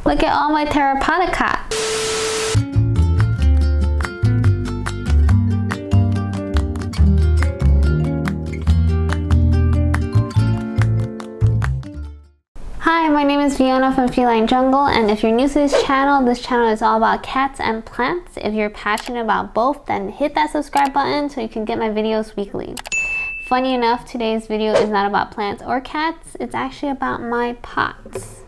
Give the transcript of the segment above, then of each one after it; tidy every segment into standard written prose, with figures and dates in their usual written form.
Look at all my terracotta pots. Hi, my name is Fiona from Feline Jungle, and if you're new to this channel is all about cats and plants. If you're passionate about both, then hit that subscribe button so you can get my videos weekly. Funny enough, today's video is not about plants or cats, it's actually about my pots.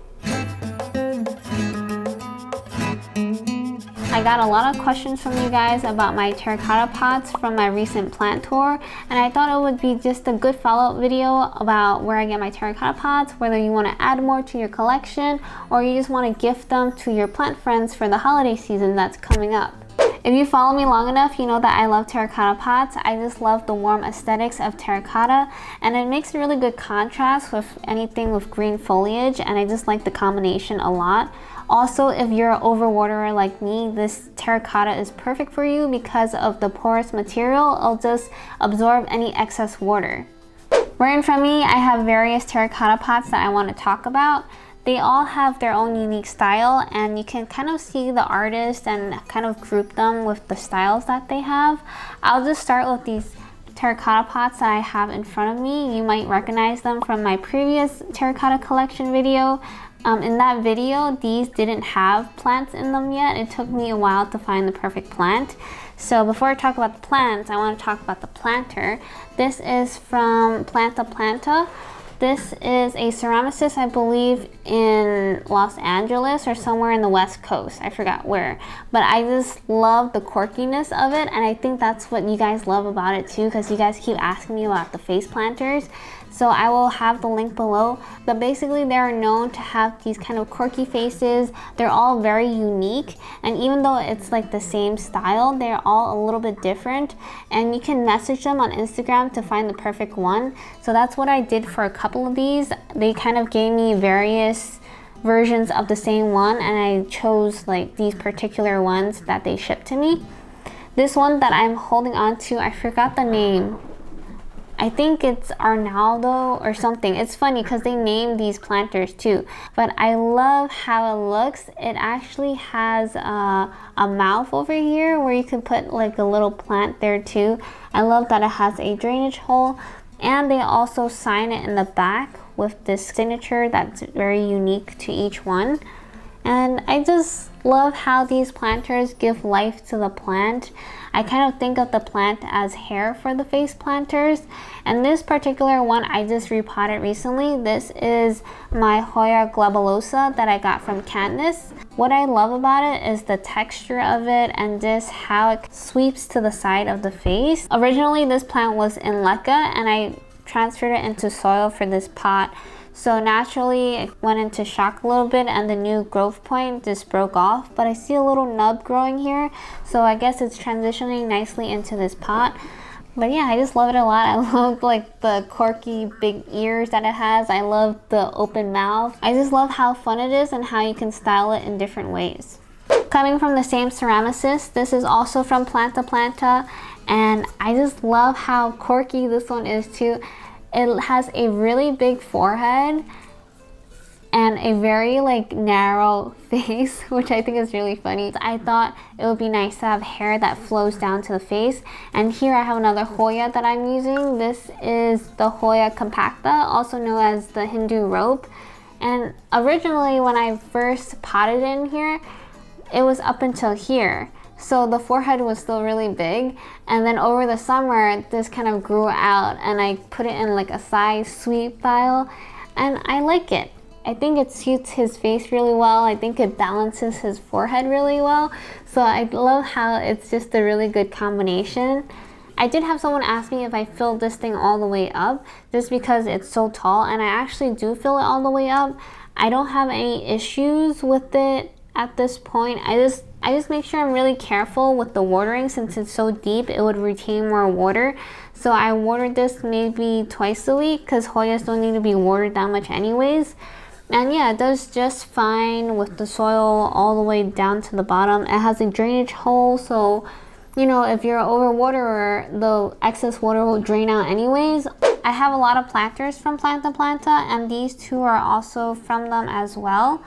I got a lot of questions from you guys about my terracotta pots from my recent plant tour, and I thought it would be just a good follow-up video about where I get my terracotta pots, whether you want to add more to your collection or you just want to gift them to your plant friends for the holiday season that's coming up. If you follow me long enough, you know that I love terracotta pots. I just love the warm aesthetics of terracotta, and it makes a really good contrast with anything with green foliage, and I just like the combination a lot. Also, if you're an overwaterer like me, this terracotta is perfect for you because of the porous material. It'll just absorb any excess water. Right in front of me, I have various terracotta pots that I want to talk about. They all have their own unique style, and you can kind of see the artist and kind of group them with the styles that they have. I'll just start with these terracotta pots that I have in front of me. You might recognize them from my previous terracotta collection video. In that video, these didn't have plants in them yet. It took me a while to find the perfect plant. So before I talk about the plants, I want to talk about the planter. This is from Planta. This is a ceramicist, I believe, in Los Angeles or somewhere in the West Coast. I forgot where. But I just love the quirkiness of it, and I think that's what you guys love about it too, because you guys keep asking me about the face planters. So I will have the link below. But basically, they're known to have these kind of quirky faces. They're all very unique, and even though it's like the same style, they're all a little bit different, and you can message them on Instagram to find the perfect one. So that's what I did for a couple of these. They kind of gave me various versions of the same one, and I chose like these particular ones that they shipped to me. This one that I'm holding on to, I forgot the name. I think it's Arnaldo or something. It's funny because they named these planters too, but I love how it looks. It actually has a mouth over here where you can put like a little plant there too. I love that it has a drainage hole, and they also sign it in the back with this signature that's very unique to each one. And I just love how these planters give life to the plant. I kind of think of the plant as hair for the face planters. And this particular one I just repotted recently. This is my Hoya globulosa that I got from Candace. What I love about it is the texture of it and just how it sweeps to the side of the face. Originally, this plant was in leca, and I transferred it into soil for this pot. So naturally it went into shock a little bit, and the new growth point just broke off, but I see a little nub growing here, so I guess it's transitioning nicely into this pot. But yeah, I just love it a lot. I love like the quirky big ears that it has. I love the open mouth. I just love how fun it is and how you can style it in different ways. Coming from the same ceramicist, this is also from Planta, and I just love how quirky this one is too. It has a really big forehead and a very like narrow face, which I think is really funny. I thought it would be nice to have hair that flows down to the face. And here I have another Hoya that I'm using. This is the Hoya compacta, also known as the Hindu rope. And originally when I first potted in here, it was up until here. So the forehead was still really big, and then over the summer this kind of grew out, and I put it in like a size sweep file, and I like it. I think it suits his face really well. I think it balances his forehead really well. So I love how it's just a really good combination. I did have someone ask me if I filled this thing all the way up, just because it's so tall, and I actually do fill it all the way up. I don't have any issues with it at this point. I just make sure I'm really careful with the watering. Since it's so deep, it would retain more water. So I watered this maybe twice a week, because Hoyas don't need to be watered that much anyways. And yeah, it does just fine with the soil all the way down to the bottom. It has a drainage hole, so you know, if you're an overwaterer, the excess water will drain out anyways. I have a lot of planters from Planta, and these two are also from them as well.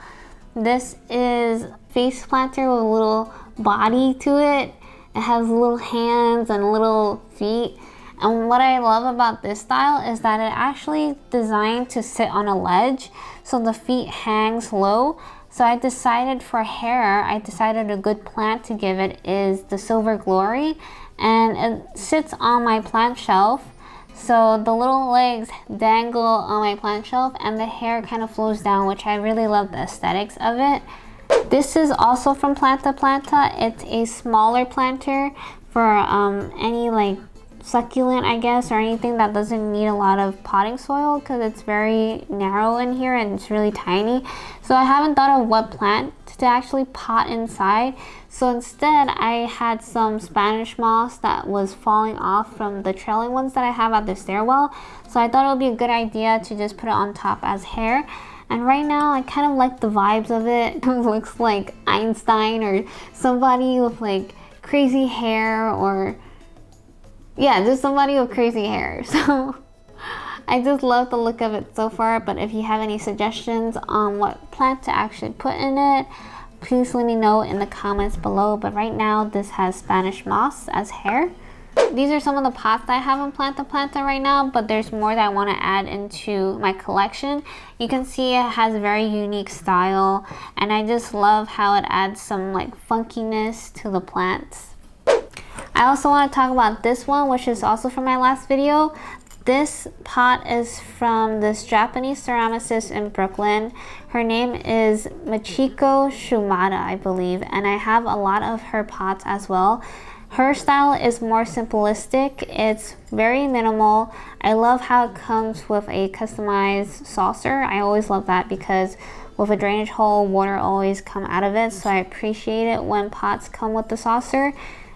This is face planter with a little body to it. It has little hands and little feet. And what I love about this style is that it actually designed to sit on a ledge, so the feet hangs low. So I decided for hair, a good plant to give it is the Silver Glory, and it sits on my plant shelf. So the little legs dangle on my plant shelf and the hair kind of flows down, which I really love the aesthetics of it. This is also from Planta. It's a smaller planter for any like succulent, I guess, or anything that doesn't need a lot of potting soil, because it's very narrow in here and it's really tiny. So I haven't thought of what plant to actually pot inside. So instead I had some Spanish moss that was falling off from the trailing ones that I have at the stairwell. So I thought it would be a good idea to just put it on top as hair. And right now I kind of like the vibes of it. It looks like Einstein or somebody with like crazy hair, or yeah, just somebody with crazy hair. So I just love the look of it so far, but if you have any suggestions on what plant to actually put in it, please let me know in the comments below. But right now this has Spanish moss as hair. These are some of the pots that I have in Planta right now, but there's more that I want to add into my collection. You can see it has a very unique style, and I just love how it adds some like funkiness to the plants. I also want to talk about this one, which is also from my last video. This pot is from this Japanese ceramicist in Brooklyn. Her name is Michiko Shimada, I believe, and I have a lot of her pots as well. Her style is more simplistic. It's very minimal. I love how it comes with a customized saucer. I always love that because with a drainage hole, water always come out of it. So I appreciate it when pots come with the saucer.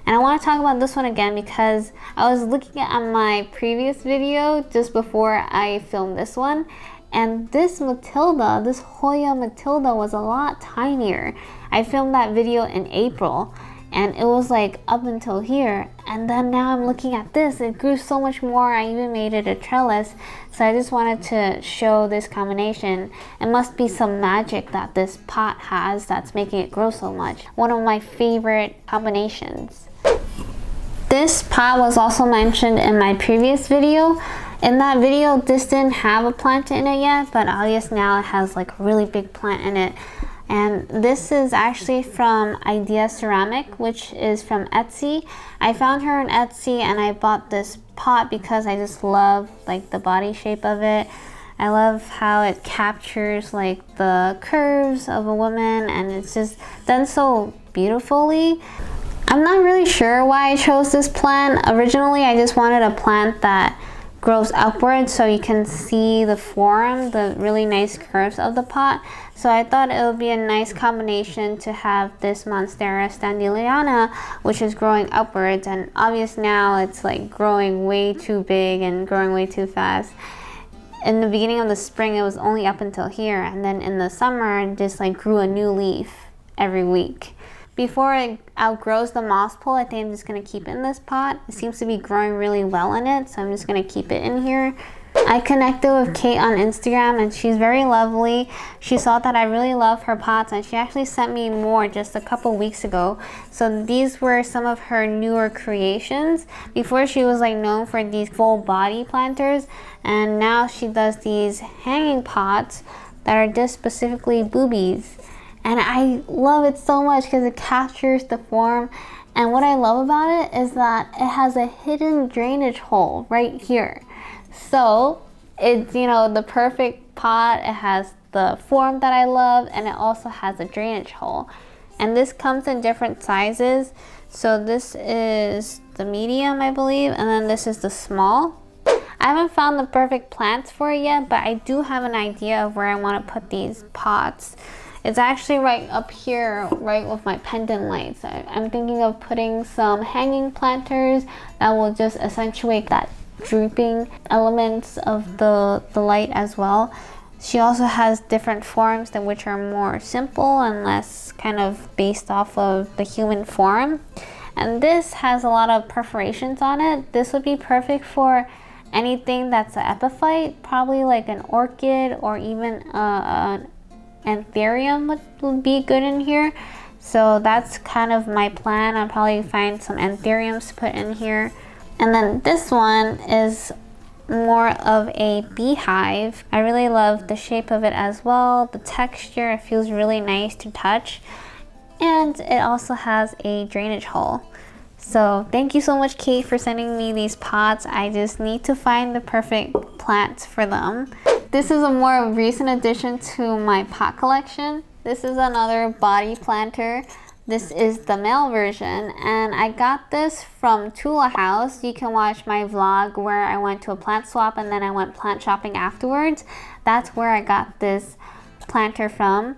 And I want to talk about this one again because I was looking at my previous video just before I filmed this one. And this Matilda, this Hoya Matilda, was a lot tinier. I filmed that video in April, and it was like up until here, and then now I'm looking at this, it grew so much more. I even made it a trellis. So I just wanted to show this combination. It must be some magic that this pot has that's making it grow so much. One of my favorite combinations. This pot was also mentioned in my previous video. In that video, this didn't have a plant in it yet, but obviously now it has like a really big plant in it. And this is actually from Idea Ceramic, which is from Etsy. I found her on Etsy and I bought this pot because I just love like the body shape of it. I love how it captures like the curves of a woman, and it's just done so beautifully. I'm not really sure why I chose this plant. Originally, I just wanted a plant that grows upwards so you can see the form, the really nice curves of the pot. So I thought it would be a nice combination to have this Monstera standeliana, which is growing upwards, and obviously now it's like growing way too big and growing way too fast. In the beginning of the spring, it was only up until here, and then in the summer, it just like grew a new leaf every week. Before it outgrows the moss pole, I think I'm just going to keep it in this pot. It seems to be growing really well in it, so I'm just going to keep it in here. I connected with Kate on Instagram, and she's very lovely. She saw that I really love her pots, and she actually sent me more just a couple weeks ago. So these were some of her newer creations. Before, she was like known for these full body planters, and now she does these hanging pots that are just specifically boobies. And I love it so much because it captures the form. And what I love about it is that it has a hidden drainage hole right here. So it's, you know, the perfect pot. It has the form that I love, and it also has a drainage hole. And this comes in different sizes. So this is the medium, I believe, and then this is the small. I haven't found the perfect plants for it yet, but I do have an idea of where I want to put these pots. It's actually right up here, right with my pendant lights. I'm thinking of putting some hanging planters that will just accentuate that drooping elements of the light as well. She also has different forms that which are more simple and less kind of based off of the human form. And this has a lot of perforations on it. This would be perfect for anything that's an epiphyte, probably like an orchid or even anthurium would be good in here. So that's kind of my plan. I'll probably find some anthuriums to put in here. And then this one is more of a beehive. I really love the shape of it as well. The texture, it feels really nice to touch. And it also has a drainage hole. So thank you so much, Kate, for sending me these pots. I just need to find the perfect plants for them. This is a more recent addition to my pot collection. This is another body planter. This is the male version, and I got this from Tula House. You can watch my vlog where I went to a plant swap and then I went plant shopping afterwards. That's where I got this planter from.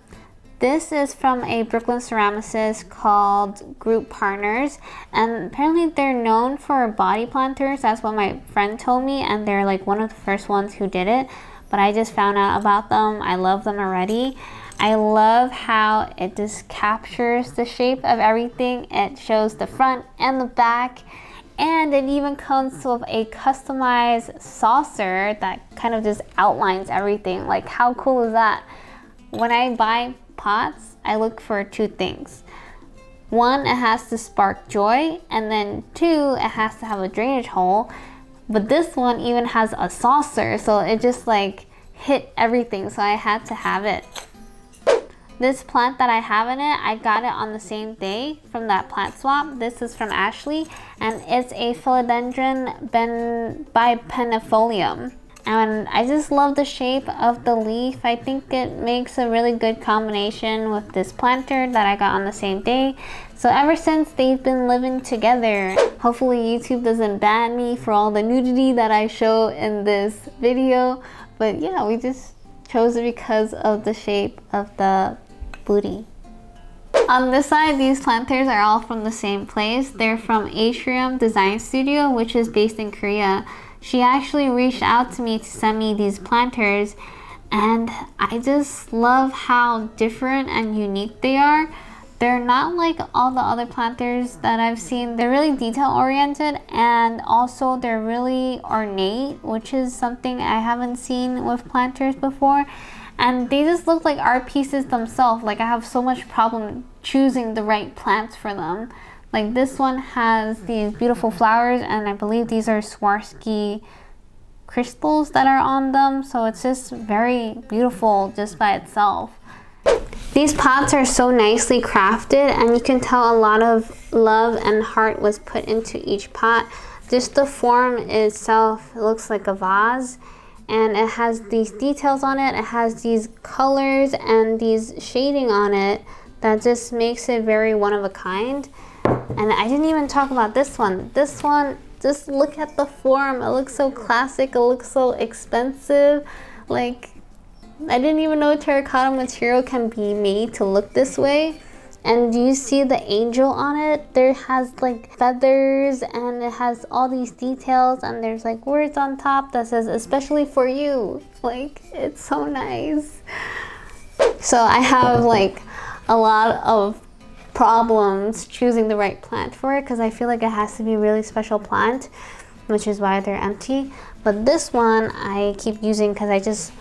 This is from a Brooklyn ceramicist called Group Partners, and apparently they're known for body planters. That's what my friend told me, and they're like one of the first ones who did it. But I just found out about them. I love them already. I love how it just captures the shape of everything. It shows the front and the back, and it even comes with a customized saucer that kind of just outlines everything. Like, how cool is that? When I buy pots, I look for two things. One, it has to spark joy, and then two, it has to have a drainage hole. But this one even has a saucer, so it just like hit everything, so I had to have it. This plant that I have in it, I got it on the same day from that plant swap. This is from Ashley, and it's a philodendron bipennifolium. And I just love the shape of the leaf. I think it makes a really good combination with this planter that I got on the same day. So ever since, they've been living together. Hopefully YouTube doesn't ban me for all the nudity that I show in this video. But yeah, we just chose it because of the shape of the booty. On this side, these planters are all from the same place. They're from Atrium Design Studio, which is based in Korea. She actually reached out to me to send me these planters, and I just love how different and unique they are. They're not like all the other planters that I've seen. They're really detail oriented, and also they're really ornate, which is something I haven't seen with planters before. And they just look like art pieces themselves. Like, I have so much problem choosing the right plants for them. Like, this one has these beautiful flowers, and I believe these are Swarovski crystals that are on them. So it's just very beautiful just by itself. These pots are so nicely crafted, and you can tell a lot of love and heart was put into each pot. Just the form itself, it looks like a vase, and it has these details on it. It has these colors and these shading on it that just makes it very one of a kind. And I didn't even talk about this one. This one, just look at the form. It looks so classic. It looks so expensive. Like, I didn't even know terracotta material can be made to look this way. And do you see the angel on it? There has like feathers, and it has all these details, and there's like words on top that says especially for you. Like, it's so nice. So I have like a lot of problems choosing the right plant for it, because I feel like it has to be a really special plant, which is why they're empty. But this one I keep using because I just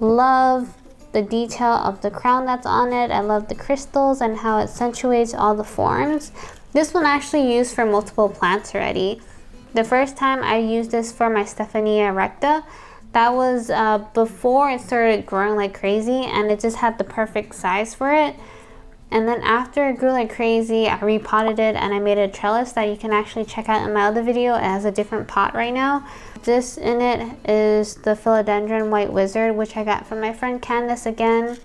love the detail of the crown that's on it. I love the crystals and how it accentuates all the forms. This one actually used for multiple plants already. The first time I used this for my Stephania erecta, that was before it started growing like crazy, and it just had the perfect size for it. And then after it grew like crazy, I repotted it and I made a trellis that you can actually check out in my other video. It has a different pot right now. This in it is the philodendron white wizard, which I got from my friend Candace again.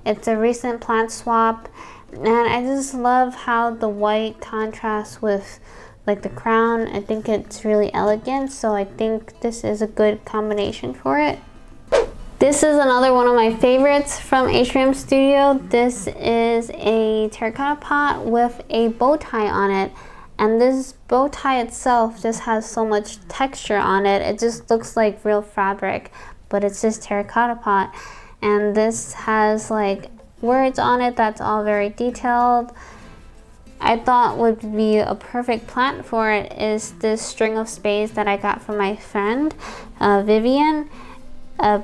It's a recent plant swap, and I just love how the white contrasts with like the crown. I think it's really elegant, so I think this is a good combination for it. This is another one of my favorites from Atrium Studio. This is a terracotta pot with a bow tie on it. And this bow tie itself just has so much texture on it. It just looks like real fabric, but it's this terracotta pot. And this has like words on it that's all very detailed. I thought would be a perfect plant for it is this string of spades that I got from my friend, Vivian.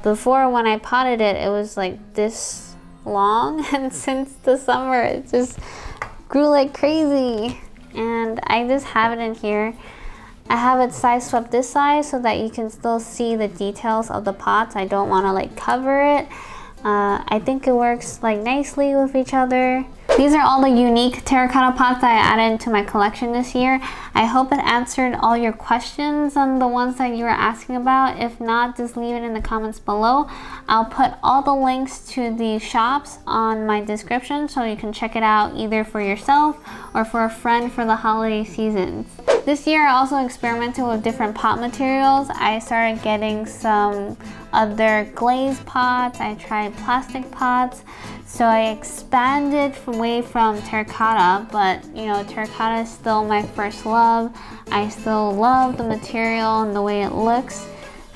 Before, when I potted it, it was like this long, and since the summer it just grew like crazy. And I just have it in here. I have it side swept this side so that you can still see the details of the pots. I don't want to like cover it. I think it works like nicely with each other. These are all the unique terracotta pots that I added into my collection this year. I hope it answered all your questions on the ones that you were asking about. If not, just leave it in the comments below. I'll put all the links to the shops on my description so you can check it out either for yourself or for a friend for the holiday seasons. This year I also experimented with different pot materials. I started getting some other glazed pots. I tried plastic pots. So I expanded away from terracotta, but you know, terracotta is still my first love. I still love the material and the way it looks.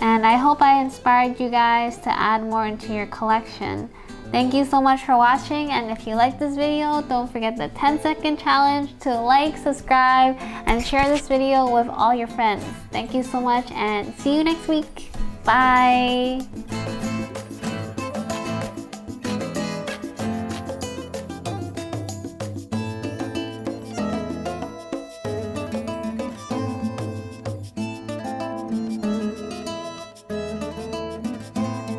And I hope I inspired you guys to add more into your collection. Thank you so much for watching, and if you like this video, don't forget the 10-second challenge to like, subscribe, and share this video with all your friends. Thank you so much, and see you next week. Bye!